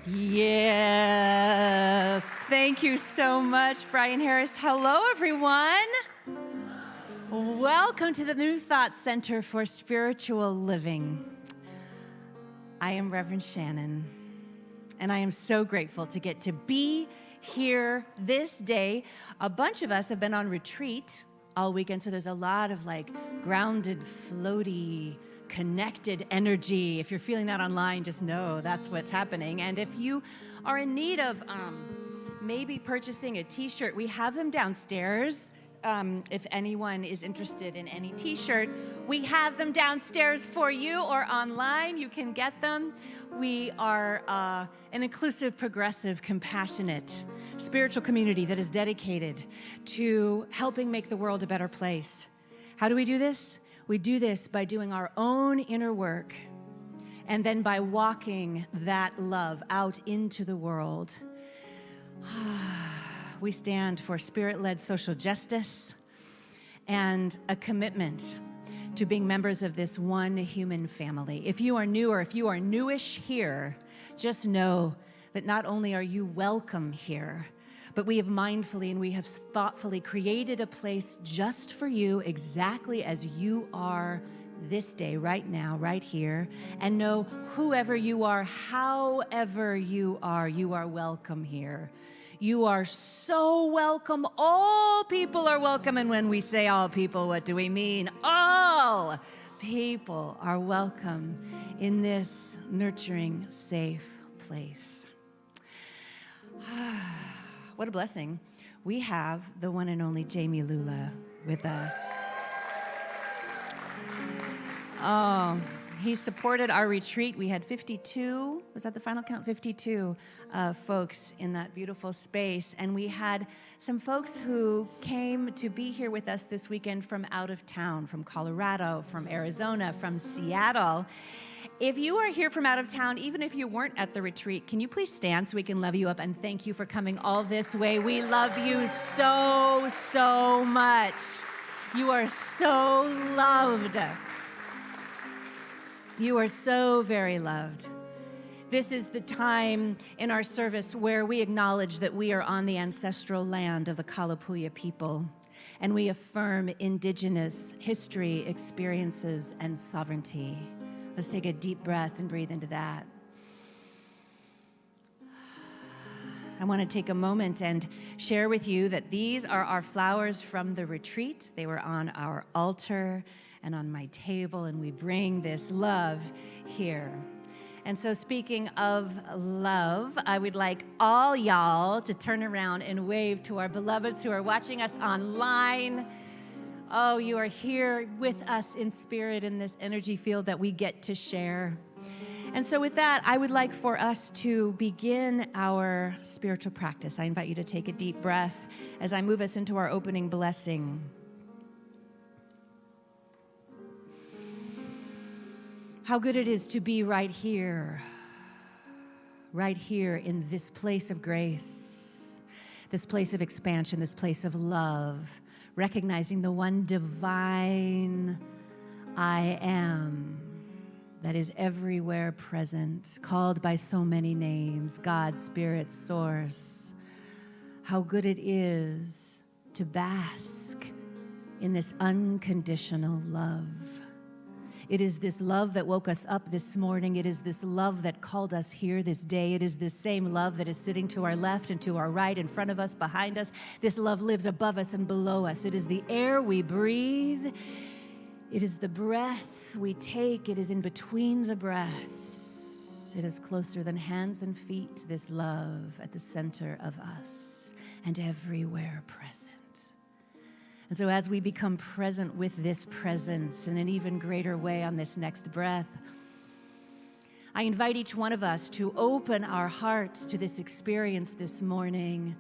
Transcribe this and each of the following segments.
Yes. Thank you so much, Brian Harris. Hello, everyone. Welcome to the New Thought Center for Spiritual Living. I am Reverend Shannon, and I am so grateful to get to be here this day. A bunch of us have been on retreat all weekend, so there's a lot of grounded, floaty, connected energy. If you're feeling that online, just know that's what's happening. And if you are in need of maybe purchasing a t-shirt, we have them downstairs. If anyone is interested in any t-shirt, we have them downstairs for you, or online, you can get them. We are an inclusive, progressive, compassionate, spiritual community that is dedicated to helping make the world a better place. How do we do this? We do this by doing our own inner work, and then by walking that love out into the world. We stand for spirit-led social justice and a commitment to being members of this one human family. If you are new, or if you are newish here, just know that not only are you welcome here, but we have mindfully and we have thoughtfully created a place just for you, exactly as you are this day, right now, right here. And know, whoever you are, however you are welcome here. You are so welcome. All people are welcome. And when we say all people, what do we mean? All people are welcome in this nurturing, safe place. What a blessing. We have the one and only Jamie Lula with us. Oh, he supported our retreat. We had 52, was that the final count? 52 folks in that beautiful space. And we had some folks who came to be here with us this weekend from out of town, from Colorado, from Arizona, from Seattle. If you are here from out of town, even if you weren't at the retreat, can you please stand so we can love you up and thank you for coming all this way? We love you so, so much. You are so loved. You are so very loved. This is the time in our service where we acknowledge that we are on the ancestral land of the Kalapuya people, and we affirm indigenous history, experiences, and sovereignty. Let's take a deep breath and breathe into that. I want to take a moment and share with you that these are our flowers from the retreat. They were on our altar and on my table, and we bring this love here. And so, speaking of love, I would like all y'all to turn around and wave to our beloveds who are watching us online. Oh, you are here with us in spirit in this energy field that we get to share. And so with that, I would like for us to begin our spiritual practice. I invite you to take a deep breath as I move us into our opening blessing. How good it is to be right here in this place of grace, this place of expansion, this place of love, recognizing the one divine I am that is everywhere present, called by so many names, God, Spirit, Source. How good it is to bask in this unconditional love. It is this love that woke us up this morning. It is this love that called us here this day. It is this same love that is sitting to our left and to our right, in front of us, behind us. This love lives above us and below us. It is the air we breathe. It is the breath we take. It is in between the breaths. It is closer than hands and feet, this love at the center of us and everywhere present. And so as we become present with this presence in an even greater way on this next breath, I invite each one of us to open our hearts to this experience this morning.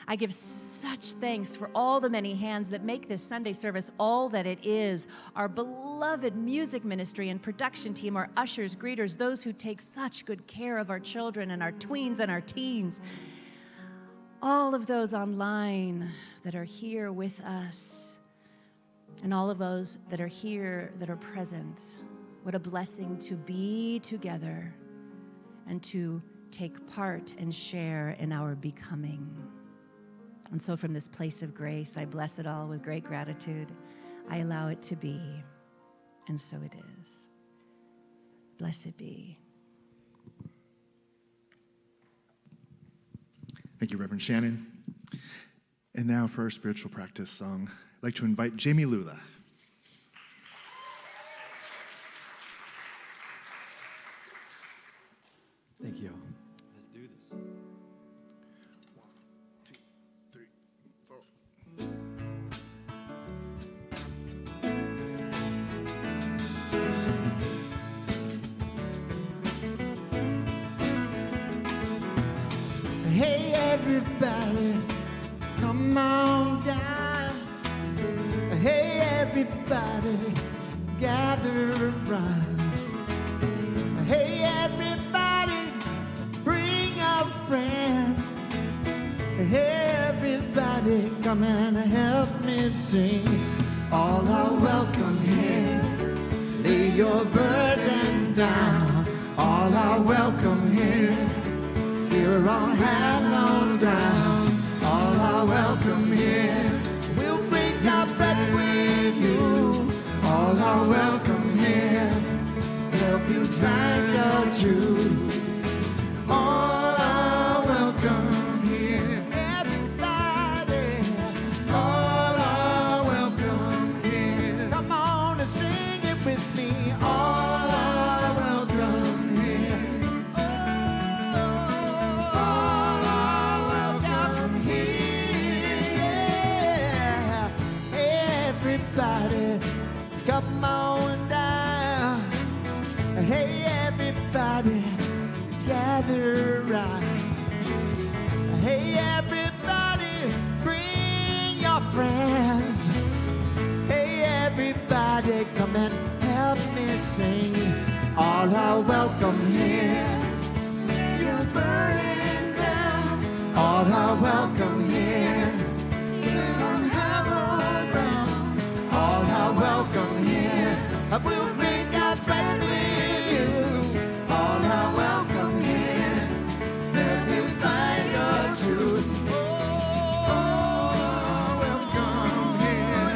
I give such thanks for all the many hands that make this Sunday service all that it is. Our beloved music ministry and production team, our ushers, greeters, those who take such good care of our children and our tweens and our teens. All of those online that are here with us, and all of those that are here that are present. What a blessing to be together and to take part and share in our becoming. And so from this place of grace, I bless it all with great gratitude. I allow it to be, and so it is. Blessed be. Thank you, Reverend Shannon. And now for our spiritual practice song, I'd like to invite Jamie Lula. Thank you. Let's do this. 1, 2, 3, 4. Hey, everybody, come on down. Hey, everybody, gather around. Hey, everybody, bring a friend. Hey, everybody, come and help me sing. All are welcome here. Lay your burdens down. All are welcome here. Here on hallowed ground. All are welcome here. We'll break our bread with you. All are welcome here. Help you find your truth. All are welcome here. Everybody, all are welcome here. Come on and sing it with me. All are welcome here. All are welcome here. Everybody, come on down. Hey, everybody, gather around. Hey, everybody, bring your friends. Hey, everybody, come and help me sing. All are welcome here. Your burdens down. All are welcome here. You're on hallowed ground. All are welcome here. We'll bring our bread with you. All are welcome here. Help you find your truth. Oh, welcome here.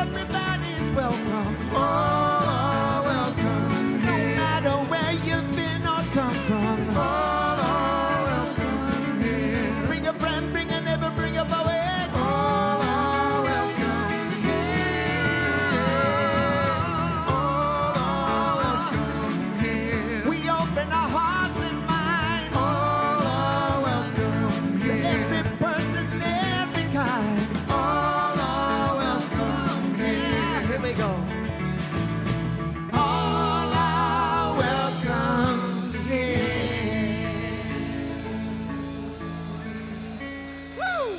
Everybody's welcome. All are welcome here. No matter where you've been or come from. All are welcome here. Bring a friend, bring a neighbor, bring a poet. All are welcome here. All are welcome here. We open our hearts and minds. All are welcome here. Every person, every kind. All are welcome here. Here we go. All are welcome here. Woo!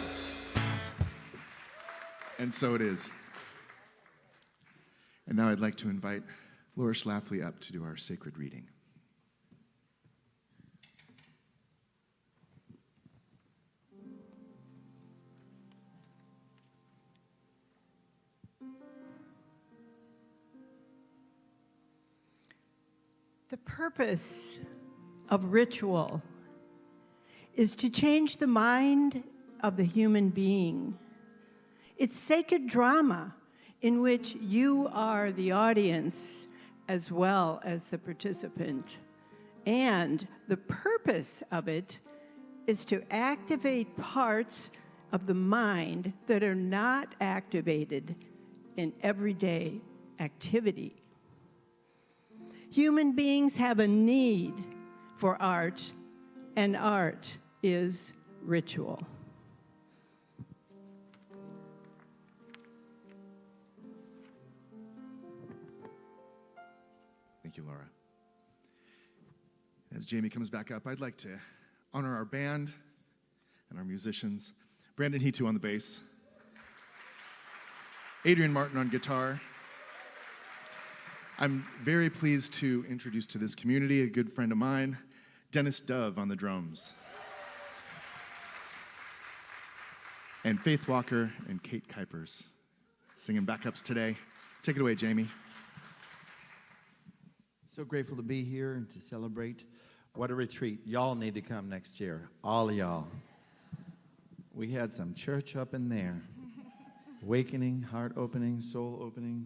And so it is. And now I'd like to invite Laura Schlafly up to do our sacred reading. The purpose of ritual is to change the mind of the human being. It's sacred drama in which you are the audience as well as the participant. And the purpose of it is to activate parts of the mind that are not activated in everyday activity. Human beings have a need for art, and art is ritual. Thank you, Laura. As Jamie comes back up, I'd like to honor our band and our musicians. Brandon Hitu on the bass. Adrian Martin on guitar. I'm very pleased to introduce to this community a good friend of mine, Dennis Dove on the drums. And Faith Walker and Kate Kuipers singing backups today. Take it away, Jamie. So grateful to be here and to celebrate What a retreat. Y'all need to come next year. All of y'all. We had some church up in there. Awakening, heart opening, soul opening.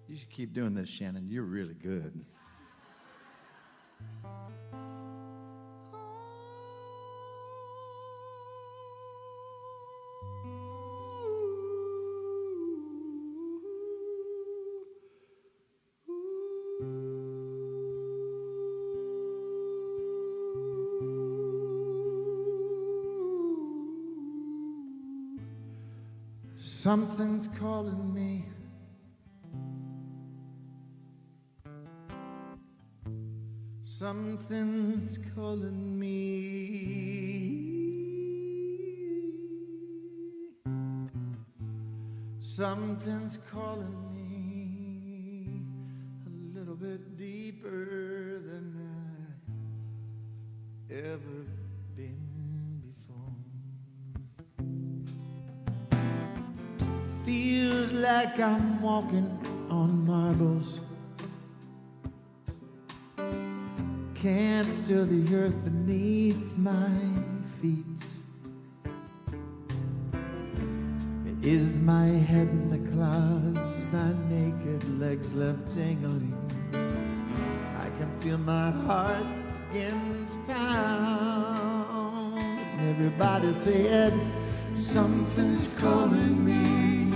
You should keep doing this, Shannon. You're really good. Something's calling me. Something's calling me. Something's calling me a little bit deeper than I've ever been before. Feels like I'm walking on marbles. Can't stir the earth beneath my feet. Is my head in the clouds, my naked legs left dangling. I can feel my heart begin to pound. And everybody said, something's calling me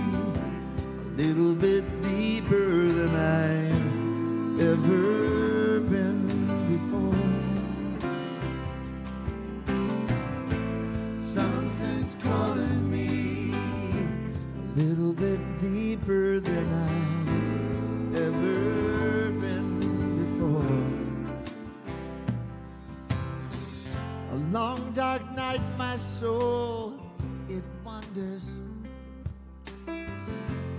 a little bit deeper than I've ever been before. Something's calling me a little bit deeper than I've ever been before. A long dark night, my soul, it wanders.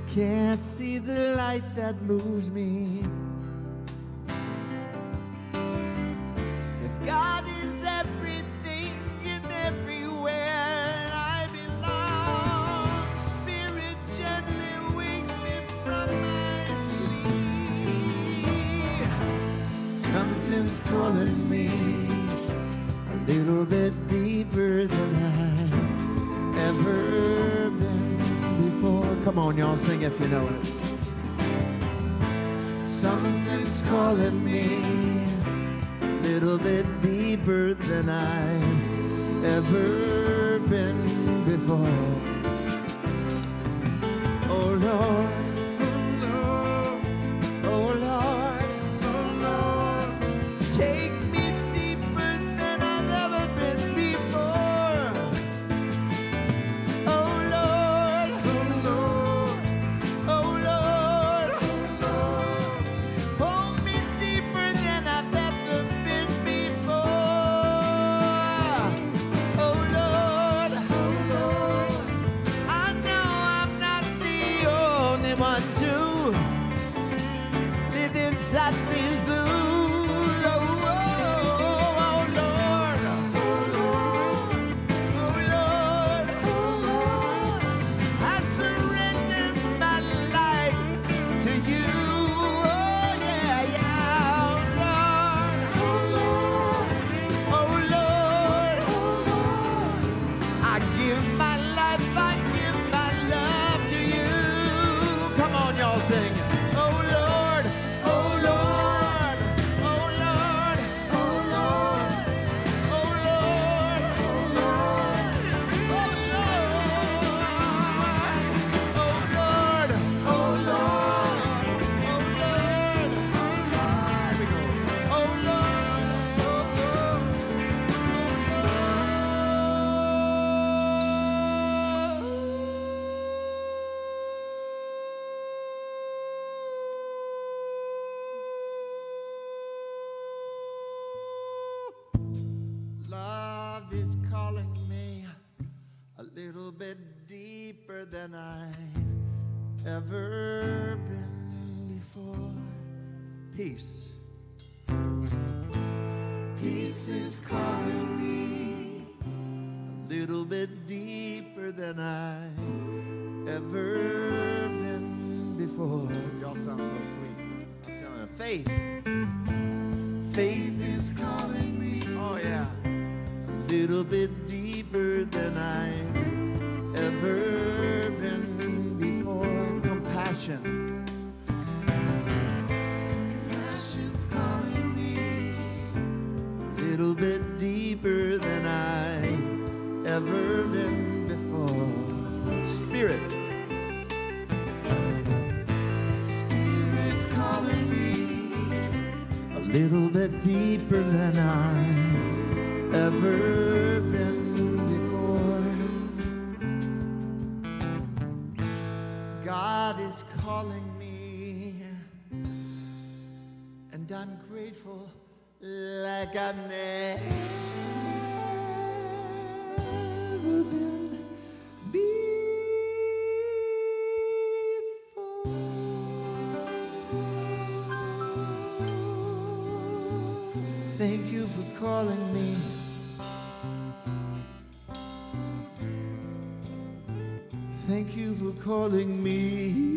Can't see the light that moves me. If God is everything and everywhere I belong, Spirit gently wakes me from my sleep. Something's calling me a little bit deeper than I've ever been before. Come on, y'all, sing if you know it. Something's calling me a little bit deeper than I've ever been before. Oh Lord, oh Lord, oh Lord, take me deeper than I've ever been before. Oh Lord, oh Lord, oh Lord, hold me deeper than I've ever been before. Oh Lord, I know I'm not the only one to live inside these blues. Oh, oh Lord, oh Lord, I surrender my life to you. Oh yeah, yeah. Oh Lord, I give my life, I give my love to you. Come on, y'all, sing. Oh Lord, oh Lord, oh Lord, oh Lord, oh Lord, oh Lord, oh Lord, oh Lord, oh Lord, oh Lord. Here we go. Oh Lord, love is calling me a little bit deeper than I've ever been before. Peace. Peace is calling me a little bit deeper than I've ever been before. Y'all sound so sweet. I'm telling you, faith. Spirit. Spirit's calling me a little bit deeper than I've ever been before. God is calling me, and I'm grateful like I've never been before. Thank you for calling me. Thank you for calling me.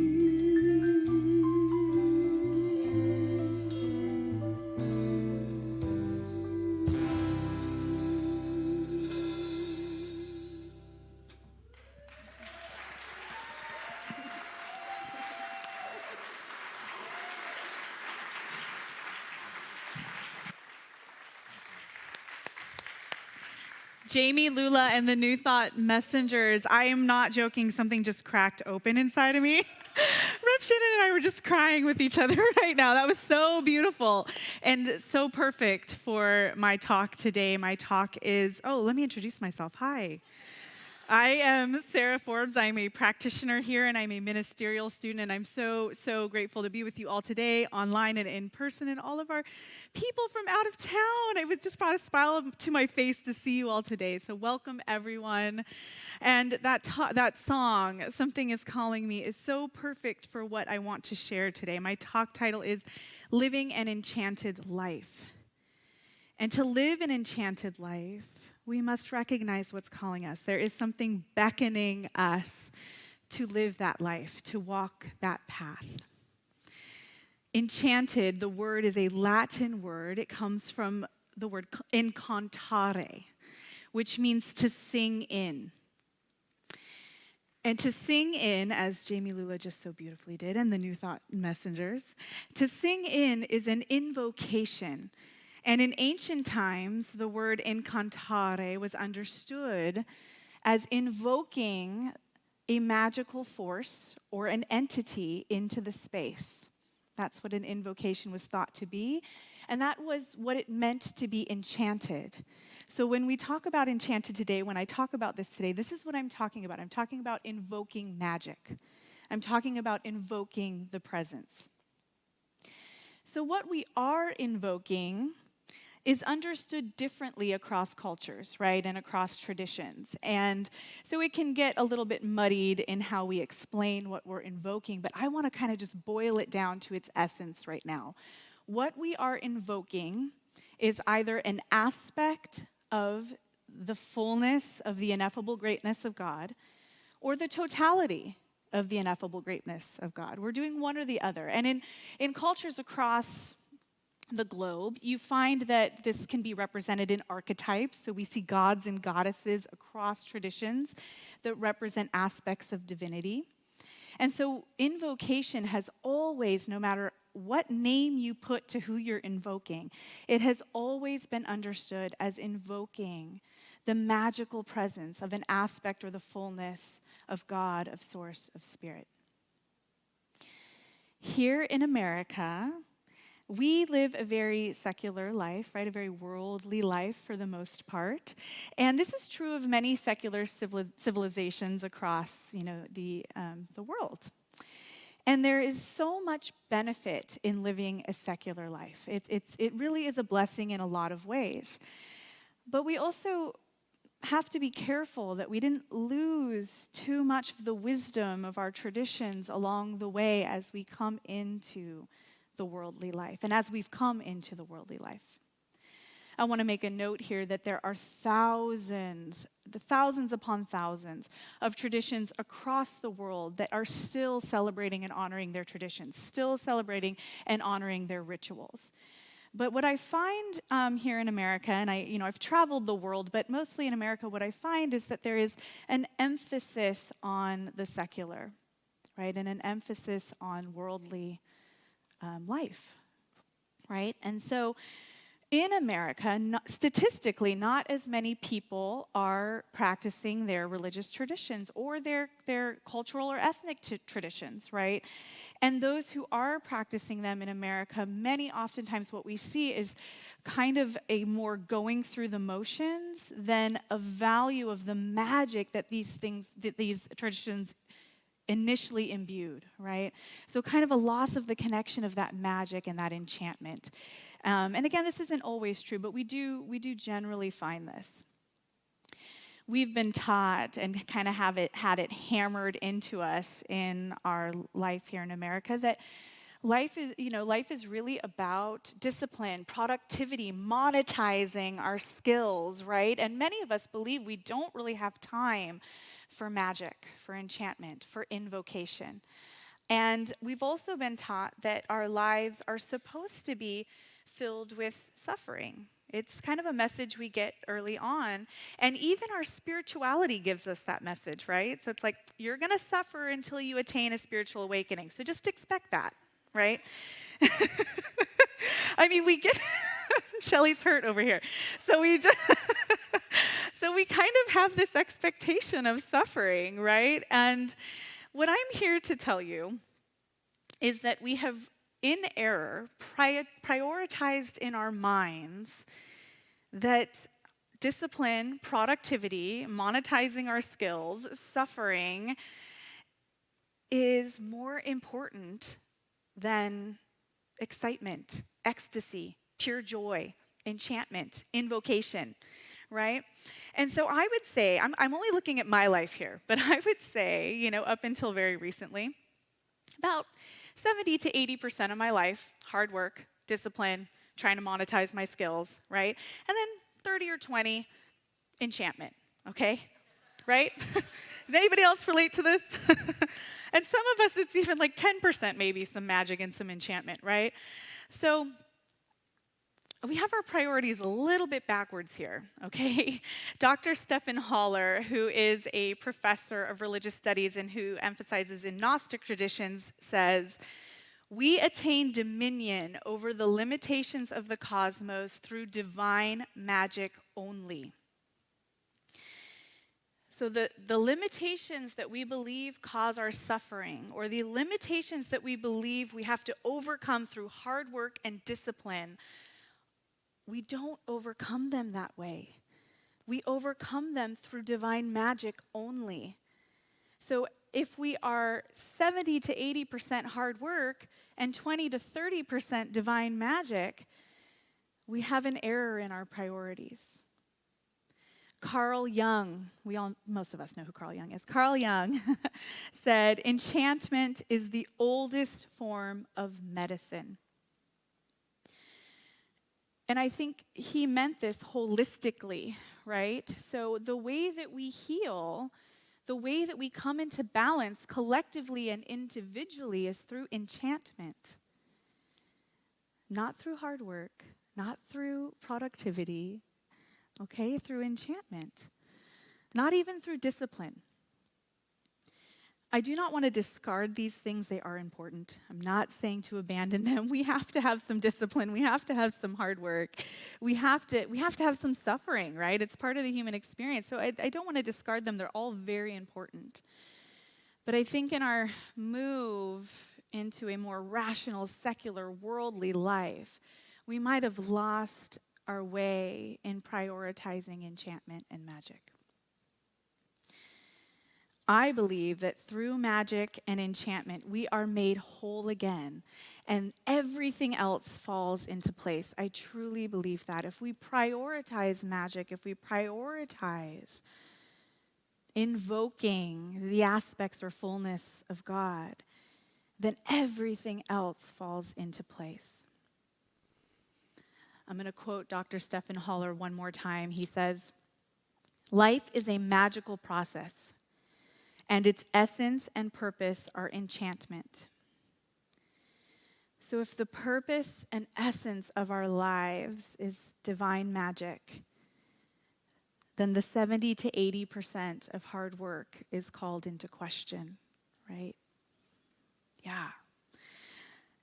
Jamie, Lula, and the New Thought Messengers. I am not joking. Something just cracked open inside of me. Rip Shannon and I were just crying with each other right now. That was so beautiful and so perfect for my talk today. My talk is, let me introduce myself. Hi. I am Sarah Forbes. I'm a practitioner here, and I'm a ministerial student, and I'm so, so grateful to be with you all today, online and in person, and all of our people from out of town. It was just brought a smile to my face to see you all today, so welcome, everyone. And that song, Something is Calling Me, is so perfect for what I want to share today. My talk title is Living an Enchanted Life. And to live an enchanted life, we must recognize what's calling us. There is something beckoning us to live that life, to walk that path. Enchanted, the word is a Latin word. It comes from the word incantare, which means to sing in. And to sing in, as Jamie Lula just so beautifully did, and the New Thought Messengers, to sing in is an invocation. And in ancient times, the word incantare was understood as invoking a magical force or an entity into the space. That's what an invocation was thought to be, and that was what it meant to be enchanted. So when we talk about enchanted today, when I talk about this today, this is what I'm talking about. I'm talking about invoking magic. I'm talking about invoking the presence. So what we are invoking is understood differently across cultures, right, and across traditions. And so it can get a little bit muddied in how we explain what we're invoking, but I want to kind of just boil it down to its essence right now. What we are invoking is either an aspect of the fullness of the ineffable greatness of God or the totality of the ineffable greatness of God. We're doing one or the other. And in cultures across the globe, you find that this can be represented in archetypes. So we see gods and goddesses across traditions that represent aspects of divinity. And so invocation has always, no matter what name you put to who you're invoking, it has always been understood as invoking the magical presence of an aspect or the fullness of God, of source, of spirit. Here in America, we live a very secular life, right? A very worldly life for the most part. And this is true of many secular civilizations across, the world. And there is so much benefit in living a secular life. It really is a blessing in a lot of ways. But we also have to be careful that we didn't lose too much of the wisdom of our traditions along the way as we come into the worldly life, and as we've come into the worldly life. I want to make a note here that there are thousands upon thousands of traditions across the world that are still celebrating and honoring their traditions, still celebrating and honoring their rituals. But what I find here in America, and I've traveled the world, but mostly in America, what I find is that there is an emphasis on the secular, right, and an emphasis on worldly life, right? And so in America, statistically, not as many people are practicing their religious traditions or their cultural or ethnic traditions, right? And those who are practicing them in America, oftentimes what we see is kind of a more going through the motions than a value of the magic that these traditions initially imbued, right? So kind of a loss of the connection of that magic and that enchantment. And again, this isn't always true, but we do generally find this. We've been taught and kind of had it hammered into us in our life here in America that life is really about discipline, productivity, monetizing our skills, right? And many of us believe we don't really have time for magic, for enchantment, for invocation. And we've also been taught that our lives are supposed to be filled with suffering. It's kind of a message we get early on. And even our spirituality gives us that message, right? So it's like, you're going to suffer until you attain a spiritual awakening. So just expect that, right? I mean, we get, Shelly's hurt over here. So we just, so we kind of have this expectation of suffering, right? And what I'm here to tell you is that we have, in error, prioritized in our minds that discipline, productivity, monetizing our skills, suffering is more important than excitement, ecstasy, pure joy, enchantment, invocation, right? And so I would say, I'm only looking at my life here, but I would say, up until very recently, about 70 to 80% of my life, hard work, discipline, trying to monetize my skills, right? And then 30 or 20, enchantment, okay? Right? Does anybody else relate to this? And some of us, it's even like 10% maybe, some magic and some enchantment, right? So we have our priorities a little bit backwards here, okay? Dr. Stephen Haller, who is a professor of religious studies and who emphasizes in Gnostic traditions, says, "We attain dominion over the limitations of the cosmos through divine magic only." So the limitations that we believe cause our suffering, or the limitations that we believe we have to overcome through hard work and discipline, we don't overcome them that way. We overcome them through divine magic only. So if we are 70 to 80% hard work and 20 to 30% divine magic, we have an error in our priorities. Carl Jung, most of us know who Carl Jung is. Carl Jung said, "Enchantment is the oldest form of medicine." And I think he meant this holistically, right? So the way that we heal, the way that we come into balance collectively and individually is through enchantment. Not through hard work, not through productivity, okay? Through enchantment. Not even through discipline. I do not want to discard these things. They are important. I'm not saying to abandon them. We have to have some discipline. We have to have some hard work. We have to have some suffering, right? It's part of the human experience. So I don't want to discard them. They're all very important. But I think in our move into a more rational, secular, worldly life, we might have lost our way in prioritizing enchantment and magic. I believe that through magic and enchantment, we are made whole again, and everything else falls into place. I truly believe that. If we prioritize magic, if we prioritize invoking the aspects or fullness of God, then everything else falls into place. I'm going to quote Dr. Stephen Haller one more time. He says, "Life is a magical process, and its essence and purpose are enchantment." So if the purpose and essence of our lives is divine magic, then the 70 to 80% of hard work is called into question, right? Yeah.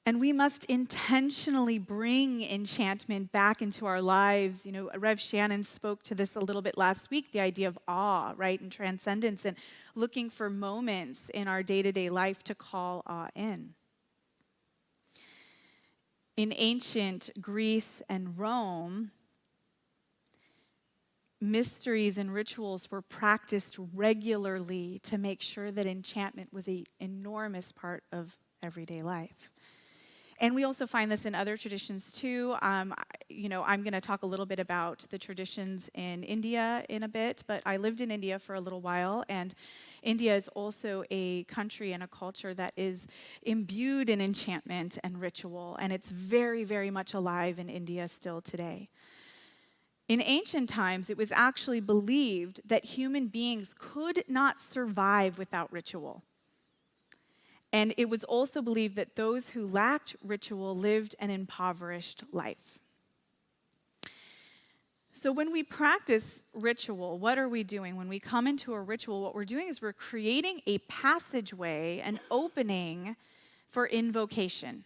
And we must intentionally bring enchantment back into our lives. You know, Rev Shannon spoke to this a little bit last week, the idea of awe, right, and transcendence, and looking for moments in our day-to-day life to call awe in. In ancient Greece and Rome, mysteries and rituals were practiced regularly to make sure that enchantment was an enormous part of everyday life. And we also find this in other traditions too. I'm going to talk a little bit about the traditions in India in a bit, but I lived in India for a little while, and India is also a country and a culture that is imbued in enchantment and ritual, and it's very, very much alive in India still today. In ancient times, it was actually believed that human beings could not survive without ritual. And it was also believed that those who lacked ritual lived an impoverished life. So when we practice ritual, what are we doing? When we come into a ritual, what we're doing is we're creating a passageway, an opening for invocation.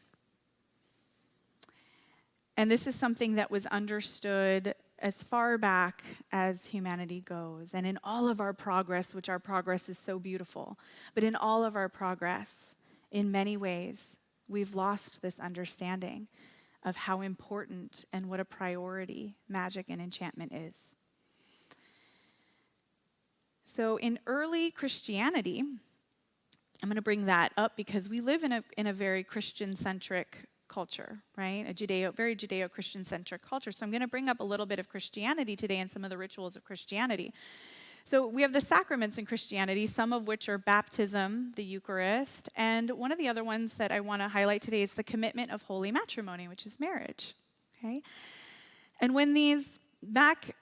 And this is something that was understood as far back as humanity goes. And in all of our progress, which our progress is so beautiful, but in all of our progress, in many ways, we've lost this understanding of how important and what a priority magic and enchantment is. So in early Christianity, I'm going to bring that up because we live in a very Christian-centric culture, right? Very Judeo-Christian-centric culture. So I'm going to bring up a little bit of Christianity today and some of the rituals of Christianity. So we have the sacraments in Christianity, some of which are baptism, the Eucharist, and one of the other ones that I want to highlight today is the commitment of holy matrimony, which is marriage, okay? And when these, back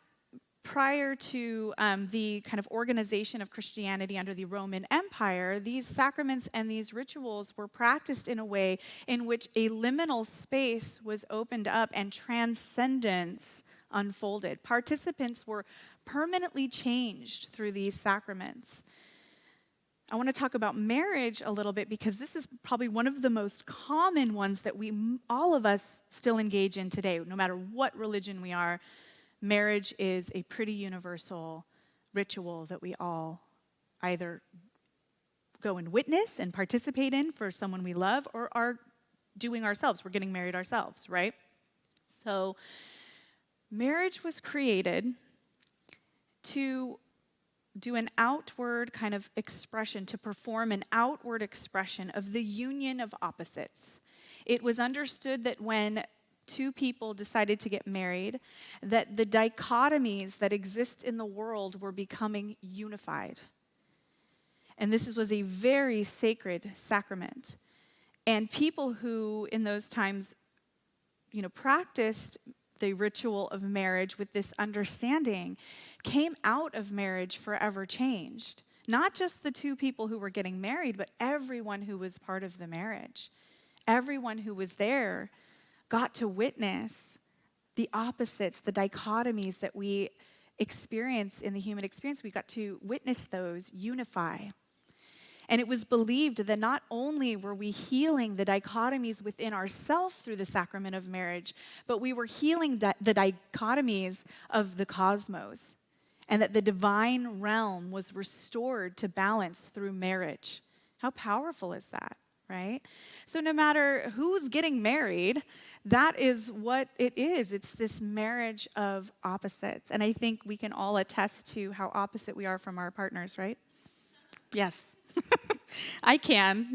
prior to the kind of organization of Christianity under the Roman Empire, these sacraments and these rituals were practiced in a way in which a liminal space was opened up and transcendence unfolded. Participants were permanently changed through these sacraments. I want to talk about marriage a little bit because this is probably one of the most common ones that all of us still engage in today. No matter what religion we are, marriage is a pretty universal ritual that we all either go and witness and participate in for someone we love or are doing ourselves. We're getting married ourselves, right? So marriage was created to do an outward kind of expression, to perform an outward expression of the union of opposites. It was understood that when two people decided to get married, that the dichotomies that exist in the world were becoming unified. And this was a very sacred sacrament. And people who in those times, practiced the ritual of marriage with this understanding came out of marriage forever changed. Not just the two people who were getting married, but everyone who was part of the marriage. Everyone who was there got to witness the opposites, the dichotomies that we experience in the human experience. We got to witness those unify. And it was believed that not only were we healing the dichotomies within ourselves through the sacrament of marriage, but we were healing the dichotomies of the cosmos, and that the divine realm was restored to balance through marriage. How powerful is that, right? So no matter who's getting married, that is what it is. It's this marriage of opposites. And I think we can all attest to how opposite we are from our partners, right? Yes. I can,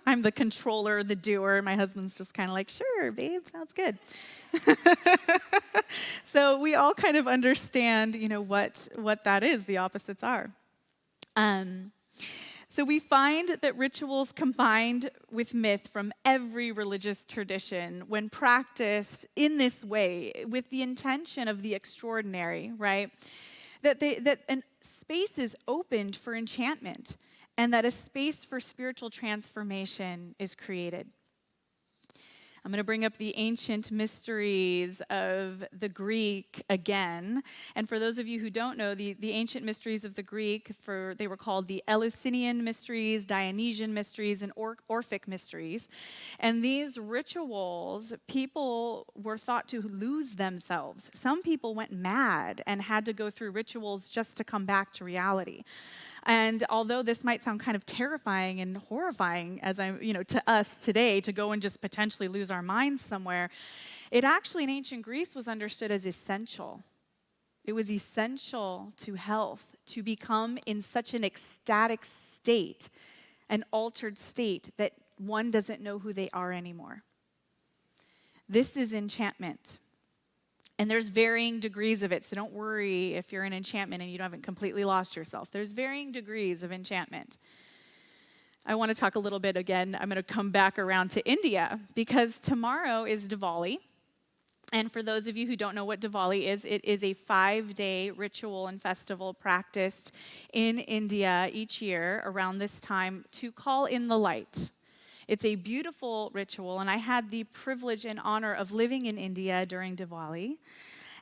I'm the controller, the doer. My husband's just kind of like, sure, babe, sounds good. So we all kind of understand, what that is, the opposites are. So we find that rituals combined with myth from every religious tradition, when practiced in this way, with the intention of the extraordinary, right, that space is opened for enchantment, and that a space for spiritual transformation is created. I'm going to bring up the ancient mysteries of the Greek again. And for those of you who don't know, the ancient mysteries of the Greek, they were called the Eleusinian mysteries, Dionysian mysteries, and Orphic mysteries. And these rituals, people were thought to lose themselves. Some people went mad and had to go through rituals just to come back to reality. And although this might sound kind of terrifying and horrifying to us today to go and just potentially lose our minds somewhere, it actually in ancient Greece was understood as essential. It was essential to health to become in such an ecstatic state, an altered state that one doesn't know who they are anymore. This is enchantment. And there's varying degrees of it, so don't worry if you're in enchantment and you haven't completely lost yourself. There's varying degrees of enchantment. I want to talk a little bit again. I'm going to come back around to India because tomorrow is Diwali. And for those of you who don't know what Diwali is, it is a 5-day ritual and festival practiced in India each year around this time to call in the light. It's a beautiful ritual, and I had the privilege and honor of living in India during Diwali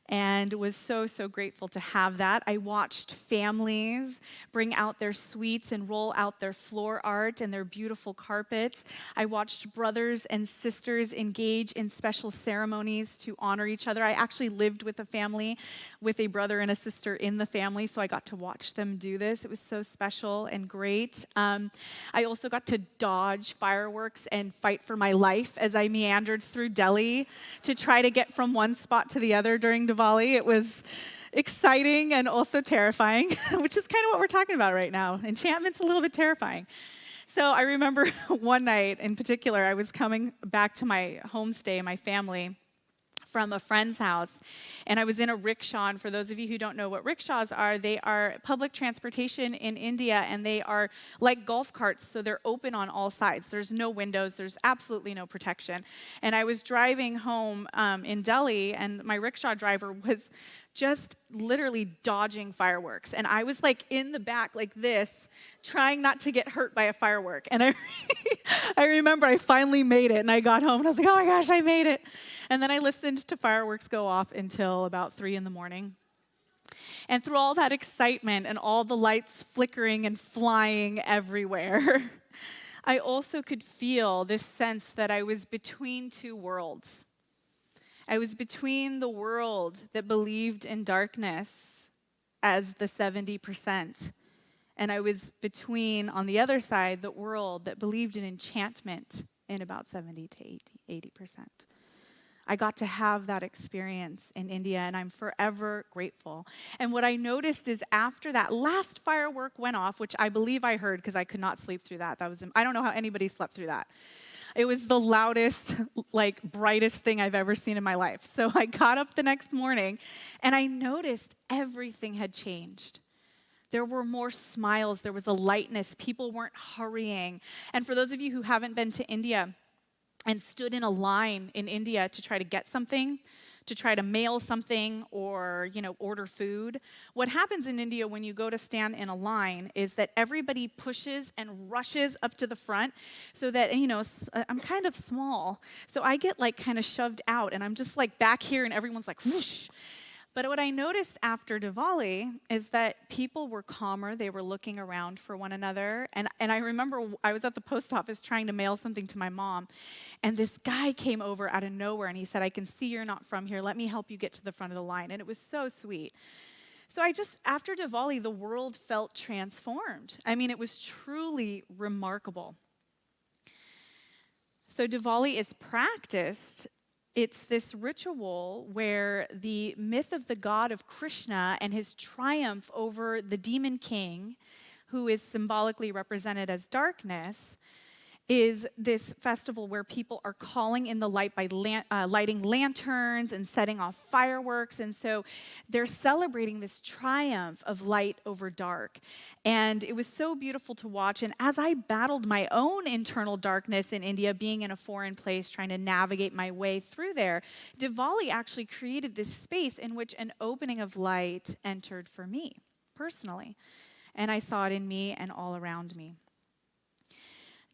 and was so, so grateful to have that. I watched families bring out their sweets and roll out their floor art and their beautiful carpets. I watched brothers and sisters engage in special ceremonies to honor each other. I actually lived with a family with a brother and a sister in the family, so I got to watch them do this. It was so special and great. I also got to dodge fireworks and fight for my life as I meandered through Delhi to try to get from one spot to the other during Diwali. It was exciting and also terrifying, which is kind of what we're talking about right now. Enchantment's a little bit terrifying. So I remember one night in particular, I was coming back to my homestay, my family, from a friend's house, and I was in a rickshaw. And for those of you who don't know what rickshaws are, they are public transportation in India, and they are like golf carts, so they're open on all sides. There's no windows, there's absolutely no protection. And I was driving home in Delhi, and my rickshaw driver was just literally dodging fireworks. And I was like in the back like this, trying not to get hurt by a firework. And I remember I finally made it, and I got home, and I was like, oh my gosh, I made it. And then I listened to fireworks go off until about 3 in the morning. And through all that excitement and all the lights flickering and flying everywhere, I also could feel this sense that I was between two worlds. I was between the world that believed in darkness as the 70%, and I was between, on the other side, the world that believed in enchantment in about 70 to 80%. I got to have that experience in India, and I'm forever grateful. And what I noticed is after that last firework went off, which I believe I heard because I could not sleep through that. I don't know how anybody slept through that. It was the loudest, brightest thing I've ever seen in my life. So I got up the next morning, and I noticed everything had changed. There were more smiles. There was a lightness. People weren't hurrying. And for those of you who haven't been to India and stood in a line in India to try to get something, to try to mail something or, order food, what happens in India when you go to stand in a line is that everybody pushes and rushes up to the front so that, I'm kind of small. So I get kind of shoved out, and I'm just back here, and everyone's like, whoosh. But what I noticed after Diwali is that people were calmer. They were looking around for one another. And I remember I was at the post office trying to mail something to my mom, and this guy came over out of nowhere, and he said, I can see you're not from here. Let me help you get to the front of the line. And it was so sweet. So after Diwali, the world felt transformed. I mean, it was truly remarkable. So Diwali is practiced. It's this ritual where the myth of the god of Krishna and his triumph over the demon king, who is symbolically represented as darkness, is this festival where people are calling in the light by lighting lanterns and setting off fireworks. And so they're celebrating this triumph of light over dark. And it was so beautiful to watch. And as I battled my own internal darkness in India, being in a foreign place, trying to navigate my way through there, Diwali actually created this space in which an opening of light entered for me personally. And I saw it in me and all around me.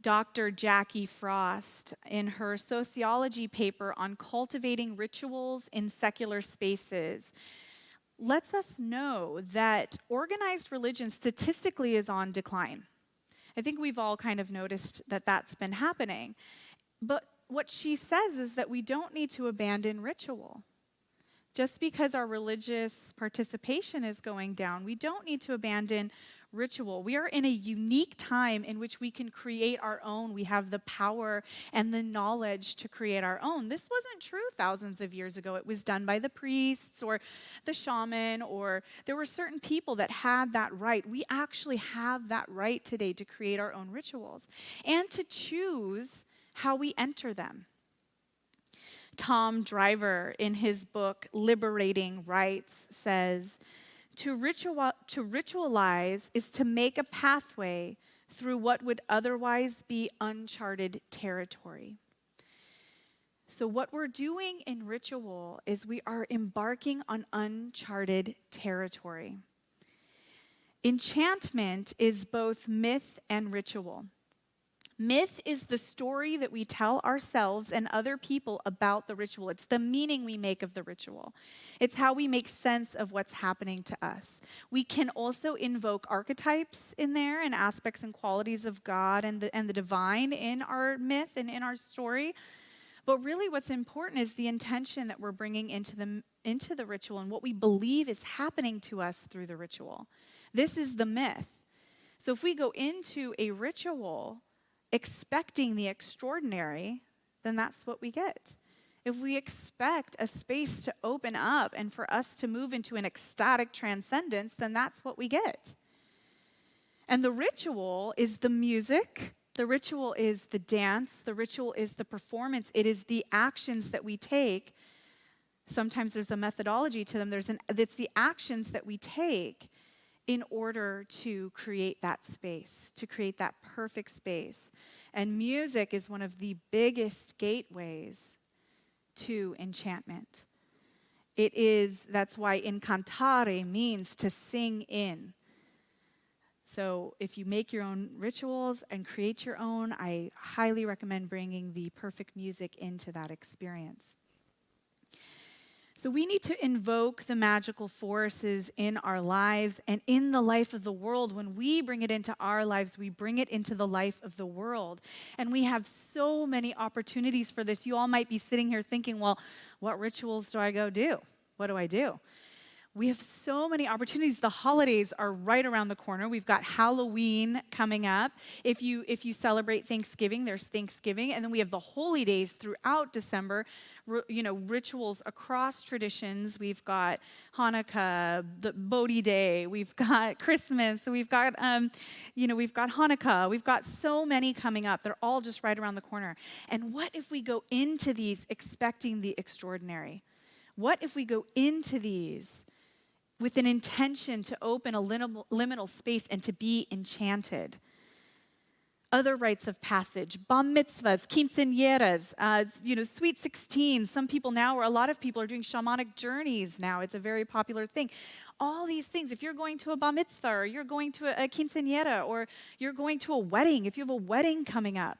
Dr. Jackie Frost, in her sociology paper on cultivating rituals in secular spaces, lets us know that organized religion statistically is on decline. I think we've all kind of noticed that that's been happening. But what she says is that we don't need to abandon ritual. Just because our religious participation is going down, we don't need to abandon ritual. We are in a unique time in which we can create our own. We have the power and the knowledge to create our own. This wasn't true thousands of years ago. It was done by the priests or the shaman, or there were certain people that had that right. We actually have that right today to create our own rituals and to choose how we enter them. Tom Driver, in his book Liberating Rites, says, to ritualize is to make a pathway through what would otherwise be uncharted territory. So what we're doing in ritual is we are embarking on uncharted territory. Enchantment is both myth and ritual. Myth is the story that we tell ourselves and other people about the ritual. It's the meaning we make of the ritual. It's how we make sense of what's happening to us. We can also invoke archetypes in there and aspects and qualities of God and the divine in our myth and in our story. But really what's important is the intention that we're bringing into the ritual and what we believe is happening to us through the ritual. This is the myth. So if we go into a ritual expecting the extraordinary, then that's what we get. If we expect a space to open up and for us to move into an ecstatic transcendence, then that's what we get. And the ritual is the music, the ritual is the dance, the ritual is the performance, it is the actions that we take. Sometimes there's a methodology to them. It's the actions that we take in order to create that space, to create that perfect space. And music is one of the biggest gateways to enchantment. That's why incantare means to sing in. So if you make your own rituals and create your own, I highly recommend bringing the perfect music into that experience. So we need to invoke the magical forces in our lives and in the life of the world. When we bring it into our lives, we bring it into the life of the world. And we have so many opportunities for this. You all might be sitting here thinking, well, what rituals do I go do? What do I do? We have so many opportunities. The holidays are right around the corner. We've got Halloween coming up. If you celebrate Thanksgiving, there's Thanksgiving. And then we have the holy days throughout December, rituals across traditions. We've got Hanukkah, the Bodhi Day. We've got Christmas. So we've got Hanukkah. We've got so many coming up. They're all just right around the corner. And what if we go into these expecting the extraordinary? What if we go into these with an intention to open a liminal space and to be enchanted? Other rites of passage, bar mitzvahs, quinceañeras, sweet 16. A lot of people are doing shamanic journeys now. It's a very popular thing. All these things, if you're going to a bar mitzvah, or you're going to a quinceañera, or you're going to a wedding, if you have a wedding coming up,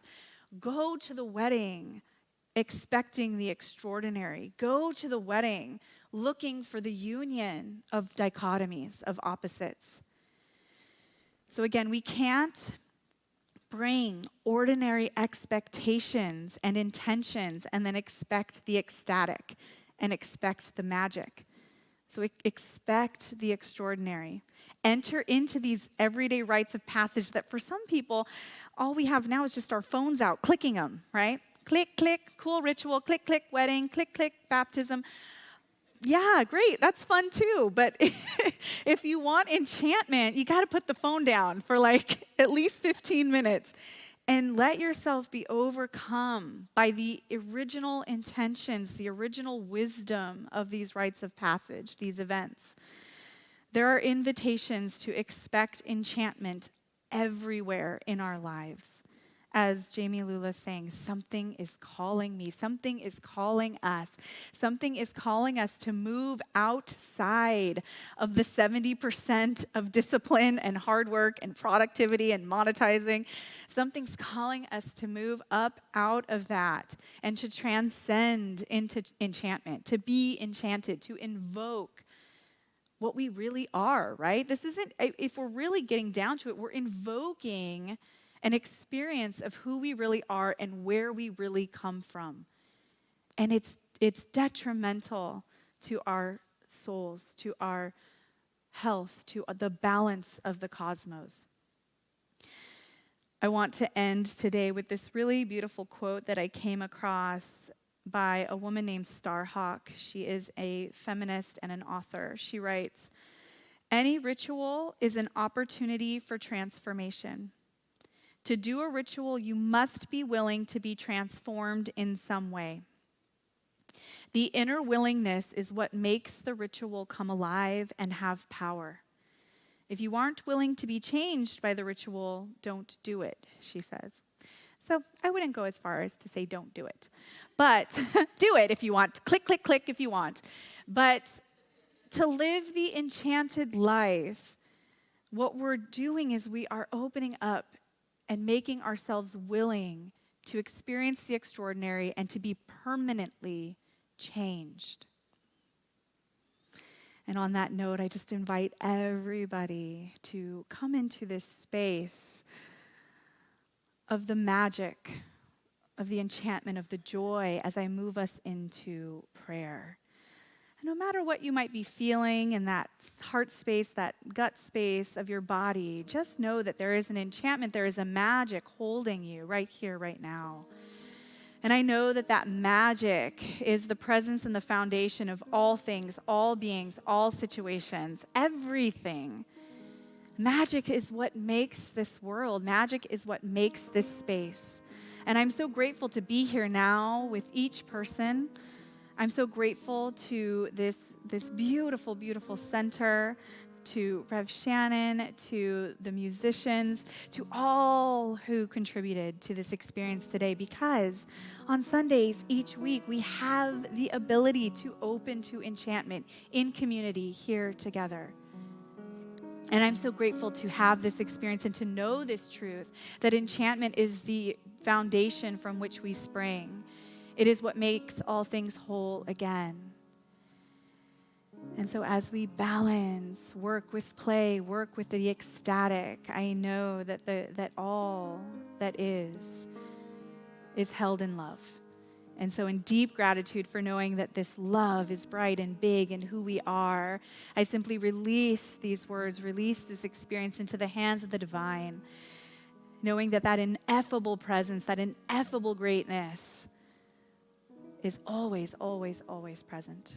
go to the wedding expecting the extraordinary. Go to the wedding looking for the union of dichotomies, of opposites. So again, we can't bring ordinary expectations and intentions and then expect the ecstatic and expect the magic. So expect the extraordinary. Enter into these everyday rites of passage that for some people, all we have now is just our phones out, clicking them, right? Click, click, cool ritual, click, click, wedding, click, click, baptism. Yeah, great, that's fun too. But if you want enchantment, you got to put the phone down for like at least 15 minutes and let yourself be overcome by the original intentions, the original wisdom of these rites of passage, these events. There are invitations to expect enchantment everywhere in our lives. as Jamie Lula sang, something is calling me. Something is calling us. Something is calling us to move outside of the 70% of discipline and hard work and productivity and monetizing. Something's calling us to move up out of that and to transcend into enchantment, to be enchanted, to invoke what we really are, right? This isn't, if we're really getting down to it, we're invoking an experience of who we really are and where we really come from. And it's detrimental to our souls, to our health, to the balance of the cosmos. I want to end today with this really beautiful quote that I came across by a woman named Starhawk. She is a feminist and an author. She writes, "Any ritual is an opportunity for transformation. To do a ritual, you must be willing to be transformed in some way. The inner willingness is what makes the ritual come alive and have power. If you aren't willing to be changed by the ritual, don't do it," she says. So I wouldn't go as far as to say don't do it, but do it if you want. Click, click, click if you want. But to live the enchanted life, what we're doing is we are opening up and making ourselves willing to experience the extraordinary and to be permanently changed. And on that note, I just invite everybody to come into this space of the magic, of the enchantment, of the joy as I move us into prayer. And no matter what you might be feeling in that heart space, that gut space of your body, just know that there is an enchantment, there is a magic holding you right here, right now. And I know that that magic is the presence and the foundation of all things, all beings, all situations, everything. Magic is what makes this world. Magic is what makes this space. And I'm so grateful to be here now with each person. I'm so grateful to this beautiful, beautiful center, to Rev Shannon, to the musicians, to all who contributed to this experience today, because on Sundays each week we have the ability to open to enchantment in community here together. And I'm so grateful to have this experience and to know this truth, that enchantment is the foundation from which we spring. It is what makes all things whole again. And so as we balance, work with play, work with the ecstatic, I know that that all that is held in love. And so in deep gratitude for knowing that this love is bright and big and who we are, I simply release these words, release this experience into the hands of the divine, knowing that that ineffable presence, that ineffable greatness is always, always, always present,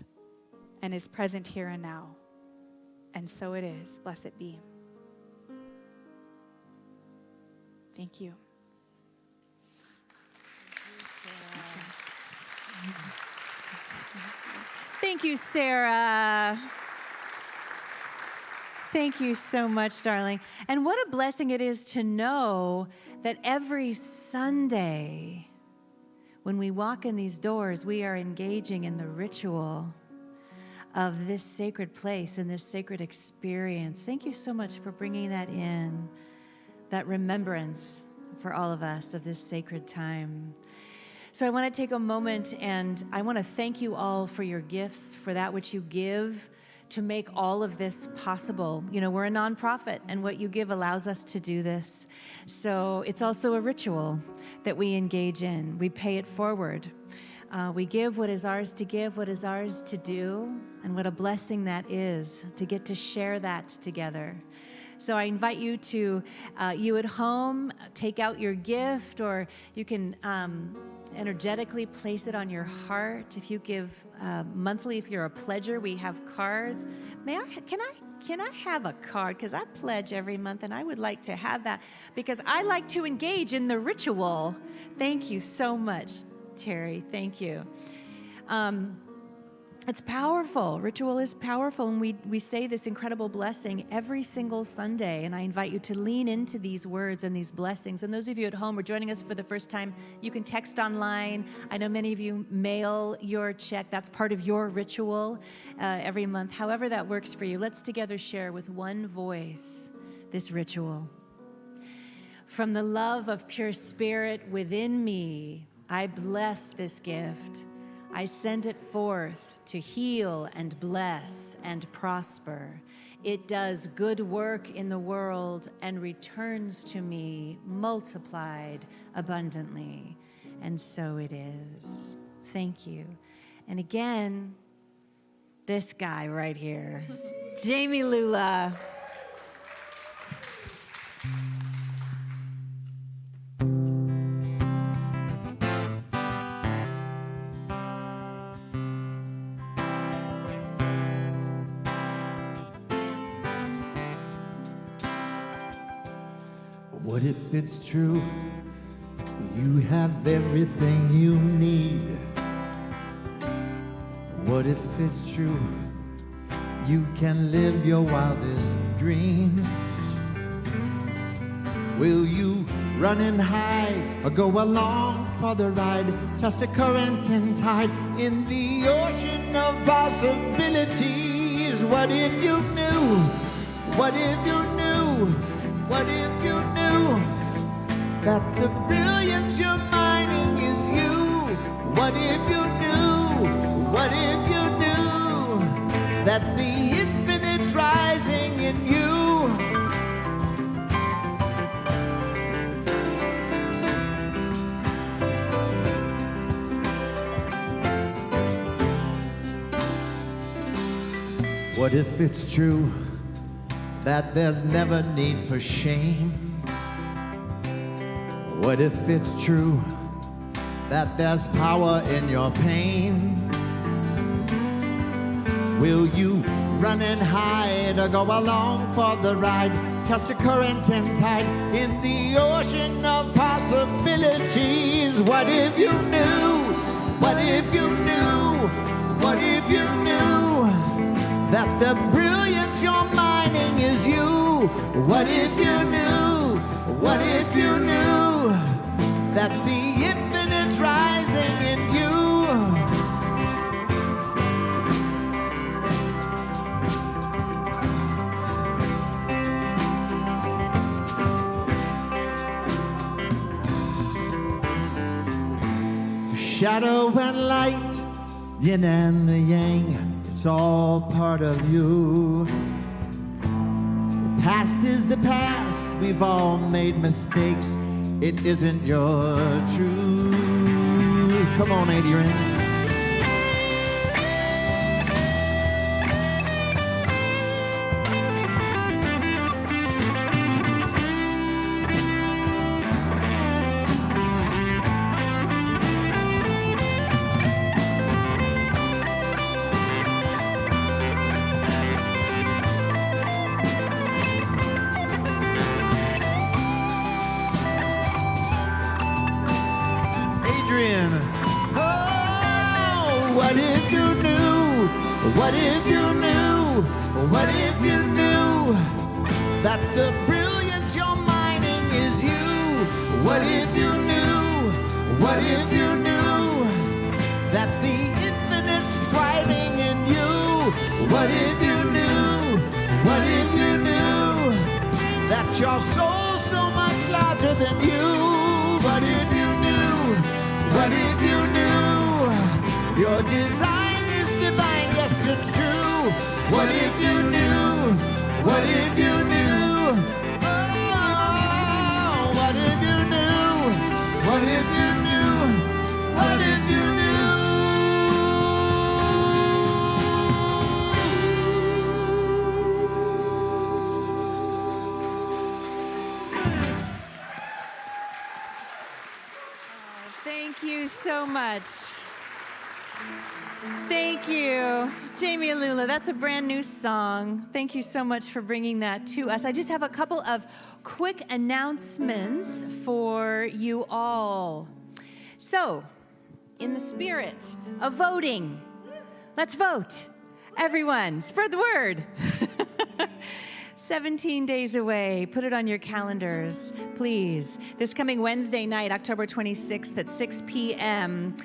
and is present here and now. And so it is. Blessed be. Thank you. Thank you, Sarah. Thank you so much, darling. And what a blessing it is to know that every Sunday, when we walk in these doors, we are engaging in the ritual of this sacred place and this sacred experience. Thank you so much for bringing that in, that remembrance for all of us of this sacred time. So I want to take a moment and I want to thank you all for your gifts, for that which you give to make all of this possible. You know, we're a nonprofit, and what you give allows us to do this. So it's also a ritual that we engage in. We pay it forward. We give what is ours to give, what is ours to do, and what a blessing that is to get to share that together. So I invite you to, you at home, take out your gift, or you can energetically place it on your heart. If you give monthly, if you're a pledger, we have cards. Can I have a card? Because I pledge every month, and I would like to have that because I like to engage in the ritual. Thank you so much, Terry. Thank you. It's powerful. Ritual is powerful, and we say this incredible blessing every single Sunday, and I invite you to lean into these words and these blessings. And those of you at home who are joining us for the first time, you can text online. I know many of you mail your check. That's part of your ritual every month. However that works for you, let's together share with one voice this ritual. From the love of pure spirit within me, I bless this gift. I send it forth to heal and bless and prosper. It does good work in the world and returns to me multiplied abundantly. And so it is. Thank you. And again, this guy right here, Jamie Lula. What if it's true? You have everything you need. What if it's true? You can live your wildest dreams. Will you run and hide or go along for the ride? Trust the current and tide in the ocean of possibilities. What if you knew? What if you knew? What if you knew that the brilliance you're mining is you? What if you knew? What if you knew that the infinite's rising in you? What if it's true that there's never need for shame? What if it's true that there's power in your pain? Will you run and hide or go along for the ride? Trust the current and tide in the ocean of possibilities. What if you knew? What if you knew? What if you knew that the brilliance you're mining is you? What if you knew? What if you knew that the infinite's rising in you? Shadow and light, yin and the yang, it's all part of you. The past is the past, we've all made mistakes. It isn't your truth. Come on, Adrian. What if you knew? What if you knew? What if you knew that the brilliance you're mining is you? What if you knew? What if you knew that the infinite's thriving in you? What if you knew? What if you knew that your soul's so much larger than you? What if you knew? What if you knew? Your design is divine, yes, it's true. What if you knew? What if you knew? Oh, what if you knew? What if you knew? What if you Oh, thank you so much. Thank you, Jamie Lula. That's a brand new song. Thank you so much for bringing that to us. I just have a couple of quick announcements for you all. So, in the spirit of voting Let's vote. Everyone, spread the word. 17 days away. Put it on your calendars, please. This coming Wednesday night, October 26th at 6 p.m.,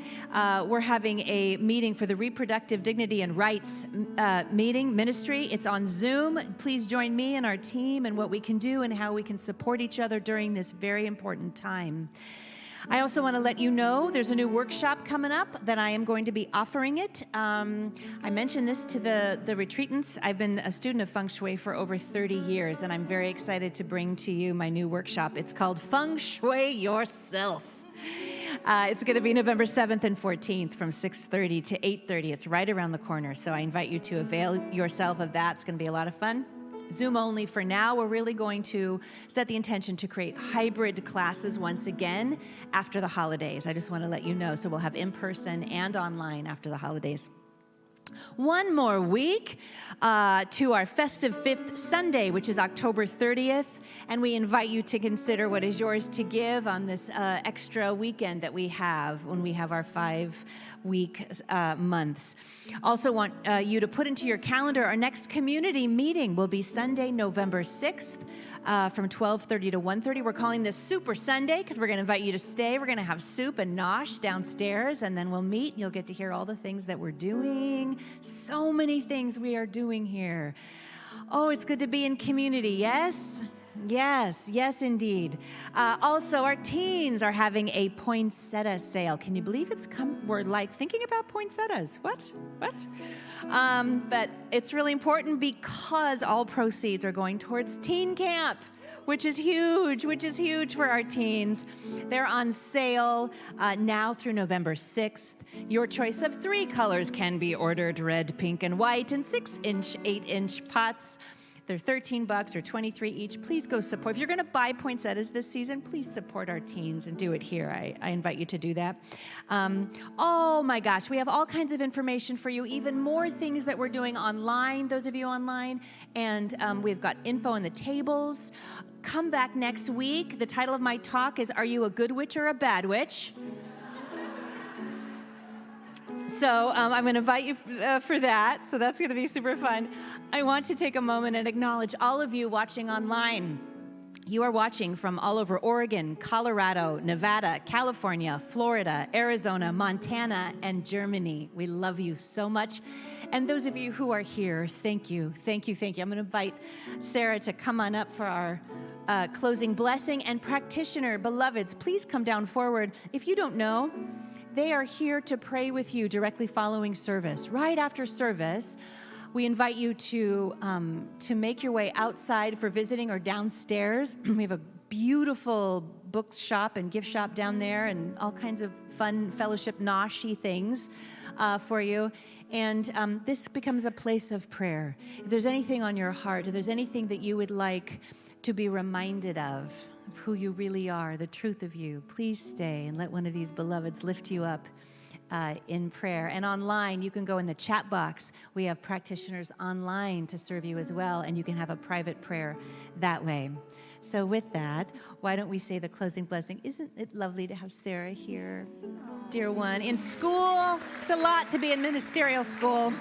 we're having a meeting for the Reproductive Dignity and Rights ministry. It's on Zoom. Please join me and our team and what we can do and how we can support each other during this very important time. I also want to let you know there's a new workshop coming up that I am going to be offering it. I mentioned this to the retreatants. I've been a student of Feng Shui for over 30 years, and I'm very excited to bring to you my new workshop. It's called Feng Shui Yourself. It's going to be November 7th and 14th from 6:30 to 8:30. It's right around the corner, so I invite you to avail yourself of that. It's going to be a lot of fun. Zoom only for now. We're really going to set the intention to create hybrid classes once again after the holidays. I just want to let you know. So we'll have in-person and online after the holidays. One more week to our festive fifth Sunday, which is October 30th, and we invite you to consider what is yours to give on this extra weekend that we have when we have our 5-week months. Also want you to put into your calendar our next community meeting will be Sunday, November 6th from 12:30 to 1:30. We're calling this Super Sunday because we're going to invite you to stay. We're going to have soup and nosh downstairs, and then we'll meet. You'll get to hear all the things that we're doing. So many things we are doing here. Oh, it's good to be in community, yes? Yes, indeed. Also, our teens are having a poinsettia sale. Can you believe it's come? We're like thinking about poinsettias. What? But it's really important because all proceeds are going towards teen camp, which is huge for our teens. They're on sale now through November 6th. Your choice of 3 colors can be ordered: red, pink, and white, in 6-inch, 8-inch pots. They're $13 or $23 each. Please go support. If you're going to buy poinsettias this season, please support our teens and do it here. I invite you to do that. Oh my gosh, we have all kinds of information for you, even more things that we're doing online, those of you online. And we've got info on the tables. Come back next week. The title of my talk is, Are You a Good Witch or a Bad Witch? So I'm going to invite you for that. So that's going to be super fun. I want to take a moment and acknowledge all of you watching online. You are watching from all over Oregon, Colorado, Nevada, California, Florida, Arizona, Montana, and Germany. We love you so much. And those of you who are here, thank you. I'm going to invite Sarah to come on up for our closing blessing. And practitioner, beloveds, please come down forward. If you don't know, they are here to pray with you directly following service. Right after service, we invite you to make your way outside for visiting or downstairs. We have a beautiful bookshop and gift shop down there and all kinds of fun fellowship noshy things for you. And this becomes a place of prayer. If there's anything on your heart, if there's anything that you would like to be reminded of who you really are, the truth of you, please stay and let one of these beloveds lift you up in prayer. And online, you can go in the chat box. We have practitioners online to serve you as well, and you can have a private prayer that way. So with that, why don't we say the closing blessing? Isn't it lovely to have Sarah here, dear one? In school, it's a lot to be in ministerial school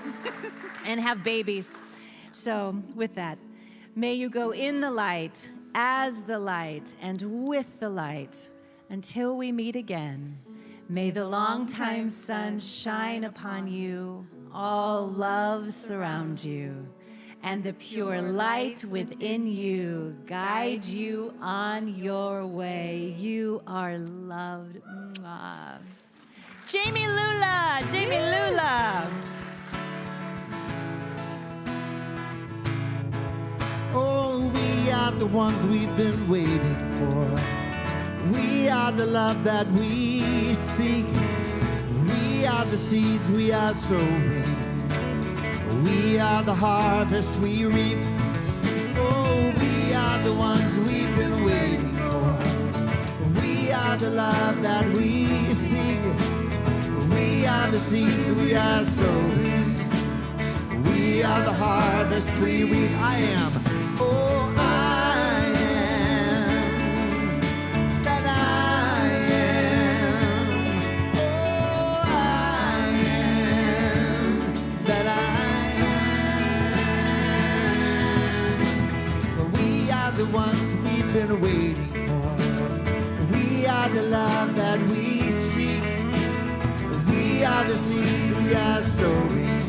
and have babies. So with that, may you go in the light, as the light, and with the light, until we meet again. May the long-time sun shine upon you, all love surround you, and the pure light within you guide you on your way. You are loved. Mwah. Jamie Lula. Oh, we are the ones we've been waiting for. We are the love that we seek. We are the seeds we are sowing. We are the harvest we reap. Oh, we are the ones we've been waiting for. We are the love that we seek. We are the seeds we are sowing. We are the harvest we reap. I am. Oh, I am that I am. Oh, I am we are sowing.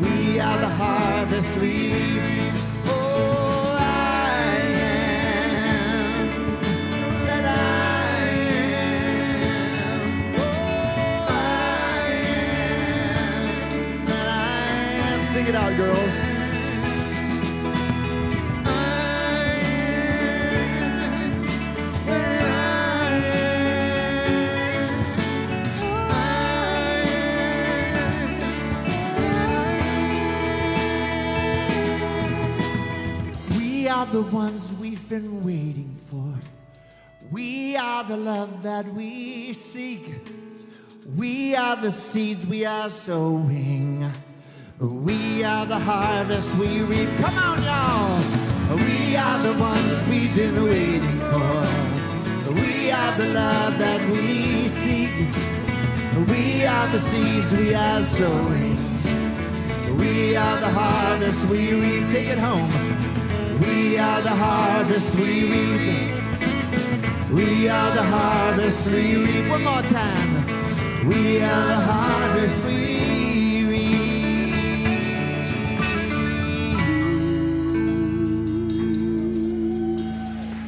We are the harvest we reap. Oh, I am that I am. Oh, I am that I am. Sing it out, girls. We are the ones we've been waiting for. We are the love that we seek. We are the seeds we are sowing. We are the harvest we reap. Come on, y'all. We are the ones we've been waiting for. We are the love that we seek. We are the seeds we are sowing. We are the harvest we reap. Take it home. We are the harvest we reap. We are the harvest we reap. One more time. We are the harvest we reap.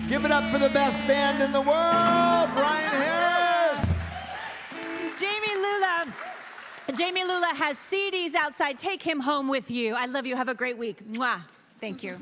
Give it up for the best band in the world, Brian Harris. Jamie Lula has CDs outside. Take him home with you. I love you. Have a great week. Mwah. Thank you.